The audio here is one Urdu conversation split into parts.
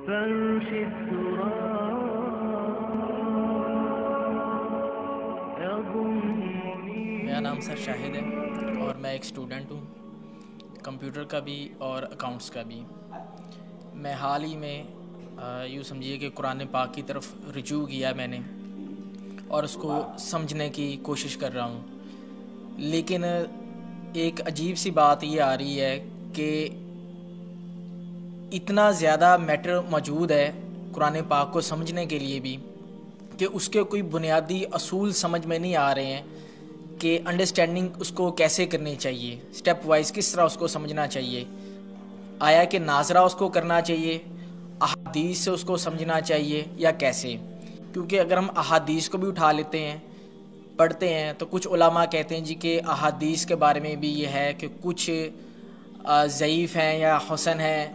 فرش التراب يضمني. میرا نام سر شاہد ہے اور میں ایک اسٹوڈنٹ ہوں، کمپیوٹر کا بھی اور اکاؤنٹس کا بھی. میں حال ہی میں یوں سمجھیے کہ قرآن پاک کی طرف رجوع کیا میں نے اور اس کو سمجھنے کی کوشش کر رہا ہوں. لیکن ایک عجیب سی بات یہ آ رہی ہے کہ اتنا زیادہ میٹر موجود ہے قرآن پاک کو سمجھنے کے لیے بھی کہ اس کے کوئی بنیادی اصول سمجھ میں نہیں آ رہے ہیں کہ انڈرسٹینڈنگ اس کو کیسے کرنی چاہیے، سٹیپ وائز کس طرح اس کو سمجھنا چاہیے. آیا کہ ناظرہ اس کو کرنا چاہیے، احادیث سے اس کو سمجھنا چاہیے یا کیسے؟ کیونکہ اگر ہم احادیث کو بھی اٹھا لیتے ہیں پڑھتے ہیں تو کچھ علماء کہتے ہیں جی کہ احادیث کے بارے میں بھی یہ ہے کہ کچھ ضعیف ہیں یا حسن ہیں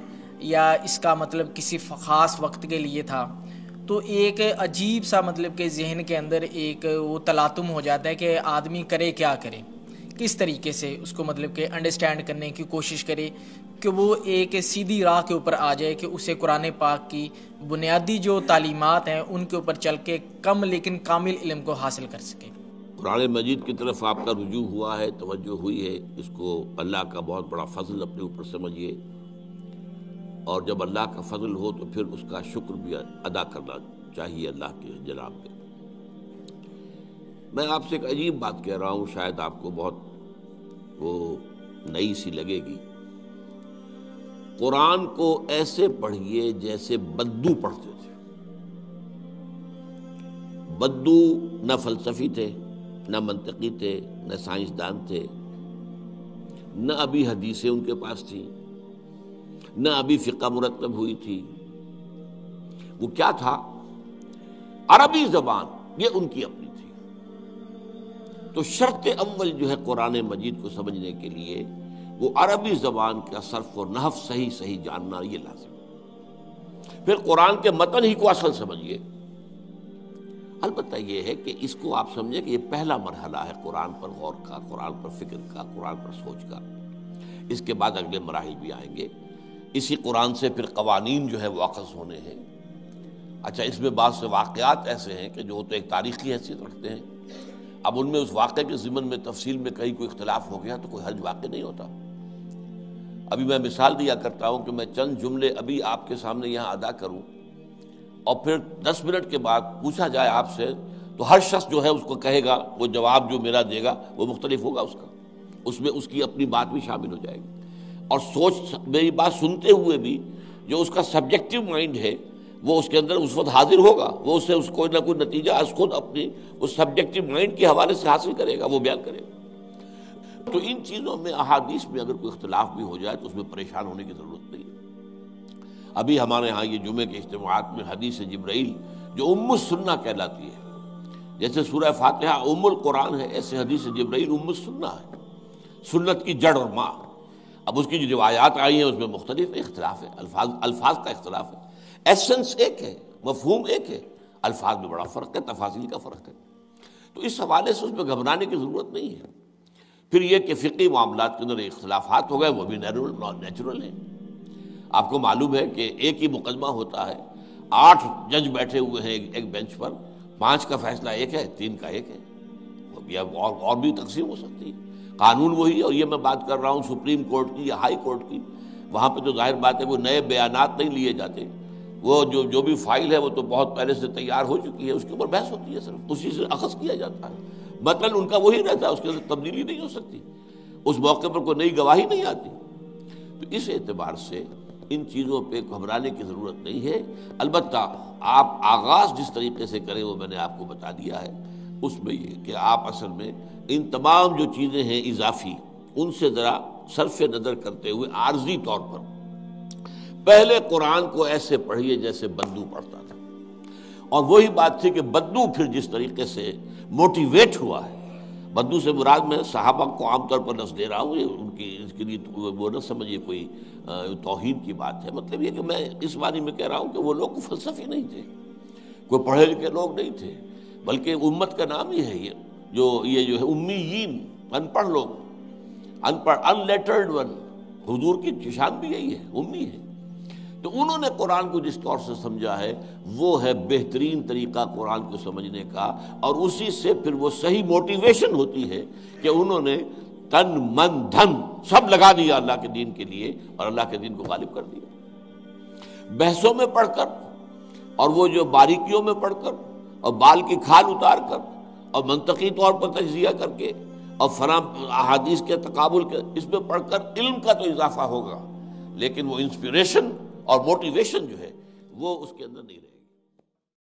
یا اس کا مطلب کسی خاص وقت کے لیے تھا. تو ایک عجیب سا مطلب کہ ذہن کے اندر ایک وہ تلاطم ہو جاتا ہے کہ آدمی کرے کیا کرے، کس طریقے سے اس کو مطلب کہ انڈرسٹینڈ کرنے کی کوشش کرے کہ وہ ایک سیدھی راہ کے اوپر آ جائے کہ اسے قرآن پاک کی بنیادی جو تعلیمات ہیں ان کے اوپر چل کے کم لیکن کامل علم کو حاصل کر سکے. قرآن مجید کی طرف آپ کا رجوع ہوا ہے، توجہ ہوئی ہے، اس کو اللہ کا بہت بڑا فضل اپنے اوپر سمجھیے، اور جب اللہ کا فضل ہو تو پھر اس کا شکر بھی ادا کرنا چاہیے اللہ کے جناب میں. میں آپ سے ایک عجیب بات کہہ رہا ہوں، شاید آپ کو بہت وہ نئی سی لگے گی. قرآن کو ایسے پڑھیے جیسے بدو پڑھتے تھے. بدو نہ فلسفی تھے، نہ منطقی تھے، نہ سائنسدان تھے، نہ ابھی حدیثیں ان کے پاس تھیں، نہ ابھی فقہ مرتب ہوئی تھی. وہ کیا تھا؟ عربی زبان یہ ان کی اپنی تھی. تو شرط اول جو ہے قرآن مجید کو سمجھنے کے لیے وہ عربی زبان کا صرف و نحو صحیح جاننا یہ لازم ہے. پھر قرآن کے متن ہی کو اصل سمجھیے. البتہ یہ ہے کہ اس کو آپ سمجھیں کہ یہ پہلا مرحلہ ہے قرآن پر غور کا، قرآن پر فکر کا، قرآن پر سوچ کا. اس کے بعد اگلے مراحل بھی آئیں گے. اسی قرآن سے پھر قوانین جو ہے وہ اخذ ہونے ہیں. اچھا، اس میں بعض سے واقعات ایسے ہیں کہ جو تو ایک تاریخی حیثیت رکھتے ہیں. اب ان میں اس واقعے کے ضمن میں تفصیل میں کہیں کوئی اختلاف ہو گیا تو کوئی حرج واقع نہیں ہوتا. ابھی میں مثال دیا کرتا ہوں کہ میں چند جملے ابھی آپ کے سامنے یہاں ادا کروں اور پھر 10 منٹ کے بعد پوچھا جائے آپ سے تو ہر شخص جو ہے اس کو کہے گا، وہ جواب جو میرا دے گا وہ مختلف ہوگا اس کا، اس میں اس کی اپنی بات بھی شامل ہو جائے گی. اور سوچ میری بات سنتے ہوئے بھی جو اس کا سبجیکٹو مائنڈ ہے وہ اس کے اندر اس وقت حاضر ہوگا، وہ اس سے اس کوئی نہ کوئی نتیجہ از خود اپنی اس سبجیکٹو مائنڈ کے حوالے سے حاصل کرے گا، وہ بیان کرے گا. تو ان چیزوں میں احادیث میں اگر کوئی اختلاف بھی ہو جائے تو اس میں پریشان ہونے کی ضرورت نہیں ہے. ابھی ہمارے ہاں یہ جمعے کے اجتماعات میں حدیث جبرائیل جو ام السنہ کہلاتی ہے، جیسے سورہ فاتحہ ام القرآن ہے، ایسے حدیث جبرائیل ام السنہ ہے، سنت کی جڑ اور ماں. اب اس کی جو روایات آئی ہیں اس میں مختلف اختلاف ہے، الفاظ کا اختلاف ہے. ایسنس ایک ہے، مفہوم ایک ہے، الفاظ میں بڑا فرق ہے، تفاصیل کا فرق ہے. تو اس حوالے سے اس میں گھبرانے کی ضرورت نہیں ہے. پھر یہ کہ فقہی معاملات کے اندر اختلافات ہو گئے وہ بھی نیچرل ہیں. آپ کو معلوم ہے کہ ایک ہی مقدمہ ہوتا ہے، 8 جج بیٹھے ہوئے ہیں ایک بینچ پر، 5 کا فیصلہ ایک ہے، 3 کا ایک ہے، اور بھی تقسیم ہو سکتی ہے. قانون وہی، اور یہ میں بات کر رہا ہوں سپریم کورٹ کی یا ہائی کورٹ کی. وہاں پہ تو ظاہر بات ہے کوئی نئے بیانات نہیں لیے جاتے، وہ جو بھی فائل ہے وہ تو بہت پہلے سے تیار ہو چکی ہے، اس کے اوپر بحث ہوتی ہے، صرف اسی سے اخذ کیا جاتا ہے. مطلب ان کا وہی رہتا ہے، اس کے اندر تبدیلی نہیں ہو سکتی، اس موقع پر کوئی نئی گواہی نہیں آتی. تو اس اعتبار سے ان چیزوں پہ گھبرانے کی ضرورت نہیں ہے. البتہ آپ آغاز جس طریقے سے کریں وہ میں نے آپ کو بتا دیا ہے. اس میں یہ کہ آپ اصل میں ان تمام جو چیزیں ہیں اضافی، ان سے ذرا صرف نظر کرتے ہوئے عارضی طور پر پہلے قرآن کو ایسے پڑھیے جیسے بدو پڑھتا تھا. اور وہی بات تھی کہ بدو پھر جس طریقے سے موٹیویٹ ہوا ہے، بدو سے مراد میں صحابہ کو عام طور پر لفظ دے رہا ہوں، یہ ان کی اس کے لیے وہ نہ سمجھیے کوئی توہین کی بات ہے. مطلب یہ کہ میں اس معنی میں کہہ رہا ہوں کہ وہ لوگ فلسفی نہیں تھے، کوئی پڑھے لکھے لوگ نہیں تھے، بلکہ امت کا نام ہی ہے یہ جو ہے امیین، ان پڑھ لوگ، ان پڑھ، ان لیٹرڈ ون. حضور کی شان بھی یہی ہے، امی ہے. تو انہوں نے قرآن کو جس طور سے سمجھا ہے وہ ہے بہترین طریقہ قرآن کو سمجھنے کا، اور اسی سے پھر وہ صحیح موٹیویشن ہوتی ہے کہ انہوں نے تن من دھن سب لگا دیا اللہ کے دین کے لیے اور اللہ کے دین کو غالب کر دیا۔ بحثوں میں پڑھ کر اور وہ جو باریکیوں میں پڑھ کر اور بال کی کھال اتار کر اور منطقی طور پر تجزیہ کر کے اور فلاں احادیث کے تقابل کے اس میں پڑھ کر علم کا تو اضافہ ہوگا، لیکن وہ انسپریشن اور موٹیویشن جو ہے وہ اس کے اندر نہیں رہے گی۔